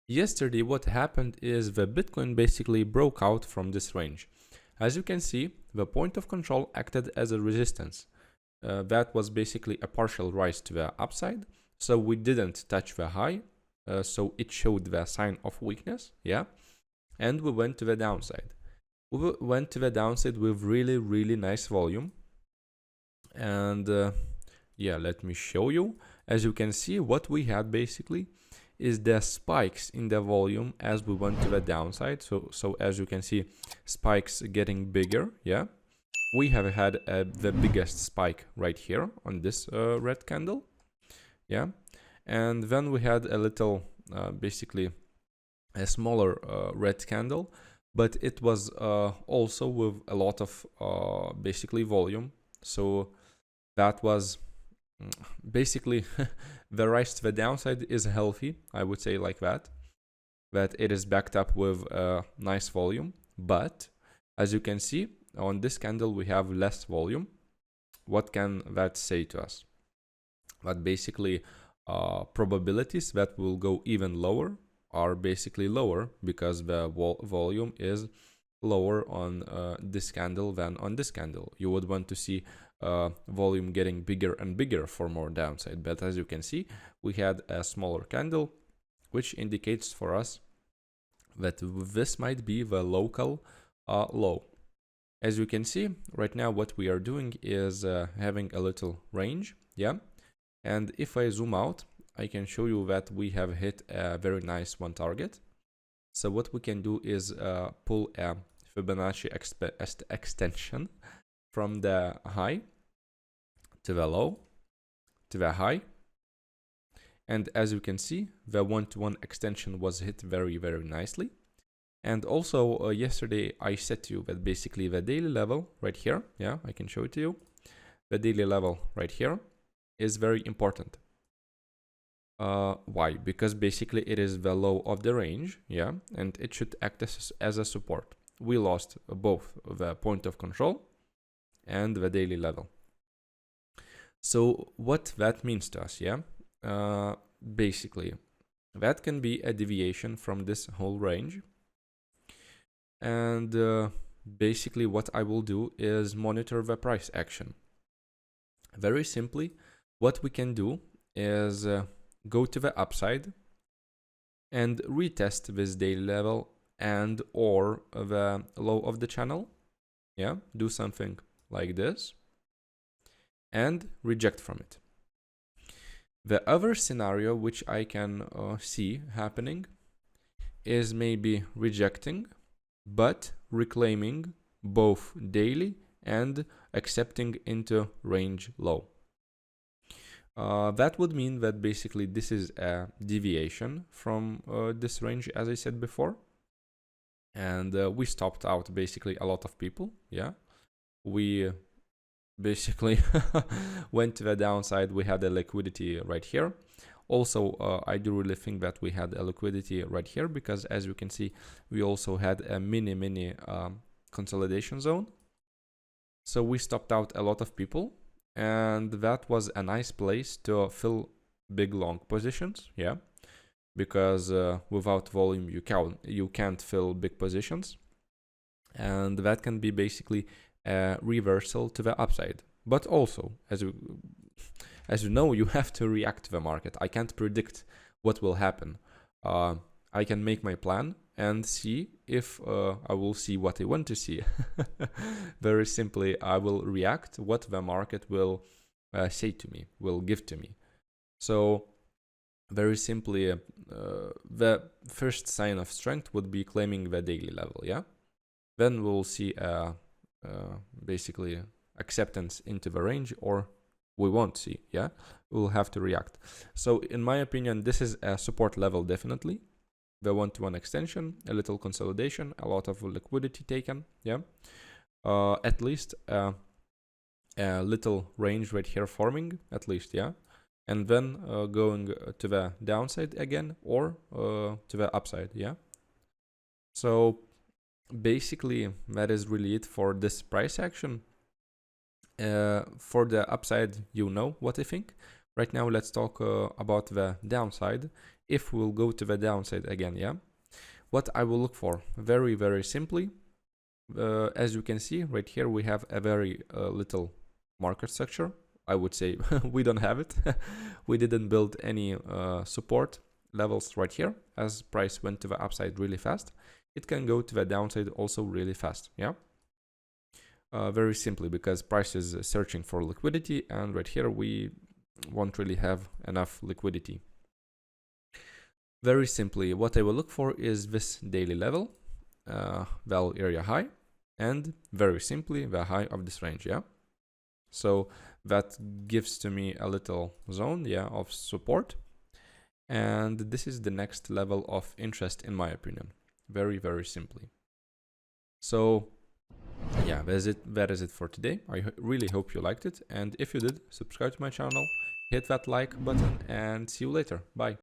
Yesterday what happened is the Bitcoin basically broke out from this range. As you can see, the point of control acted as a resistance. That was basically a partial rise to the upside, so we didn't touch the high, so it showed the sign of weakness, yeah, and we went to the downside. We went to the downside with really nice volume, and yeah, let me show you. As you can see, what we had basically is the spikes in the volume as we went to the downside. So as you can see, spikes getting bigger, yeah. We have had the biggest spike right here on this red candle, yeah. And then we had a little, basically a smaller red candle, but it was also with a lot of basically volume. So that was basically the rise to the downside is healthy, I would say, like that it is backed up with a nice volume. But as you can see, on this candle we have less volume. What can that say to us? That basically probabilities that will go even lower are basically lower because the volume is lower on this candle than on this candle. You would want to see volume getting bigger and bigger for more downside, but as you can see, we had a smaller candle, which indicates for us that this might be the local low. As you can see right now, what we are doing is having a little range, yeah. And if I zoom out, I can show you that we have hit a very nice one target. So what we can do is pull a Fibonacci extension from the high to the low to the high. And as you can see, the one-to-one extension was hit very nicely. And also yesterday I said to you that basically the daily level right here, yeah, I can show it to you. The daily level right here is very important. Why? Because basically it is the low of the range, yeah, and it should act as a support. We lost both the point of control and the daily level. So what that means to us, yeah, basically that can be a deviation from this whole range. And basically what I will do is monitor the price action. Very simply, what we can do is go to the upside and retest this daily level and or the low of the channel, yeah, do something like this and reject from it. The other scenario which I can see happening is maybe rejecting but reclaiming both daily and accepting into range low. That would mean that basically this is a deviation from this range, as I said before. And we stopped out basically a lot of people, yeah. We basically went to the downside. We had a liquidity right here. Also, I do really think that we had a liquidity right here because as you can see, we also had a mini consolidation zone. So we stopped out a lot of people, and that was a nice place to fill big long positions, yeah, because without volume you can't fill big positions, and that can be basically a reversal to the upside. But also, as you know, you have to react to the market. I can't predict what will happen. I can make my plan and see if I will see what I want to see. Very simply, I will react what the market will say to me, will give to me. So very simply, the first sign of strength would be claiming the daily level, yeah? Then we'll see basically acceptance into the range, or we won't see, yeah? We'll have to react. So in my opinion, this is a support level definitely. The one-to-one extension, a little consolidation, a lot of liquidity taken, yeah? At least a little range right here forming, at least, yeah? And then going to the downside again, or to the upside, yeah? So basically, that is really it for this price action. For the upside, you know what I think. Right now, let's talk about the downside. if we'll go to the downside again, yeah, what I will look for, very simply, as you can see right here, we have a very little market structure. I would say we don't have it. We didn't build any support levels right here. As price went to the upside really fast, it can go to the downside also really fast, yeah. Very simply, because price is searching for liquidity, and right here we won't really have enough liquidity. Very simply, what I will look for is this daily level, value area high, and very simply the high of this range, yeah. So that gives to me a little zone, yeah, of support, and this is the next level of interest in my opinion. Very simply. So yeah, that is it for today. I really hope you liked it, and if you did, subscribe to my channel, hit that like button, and see you later. Bye.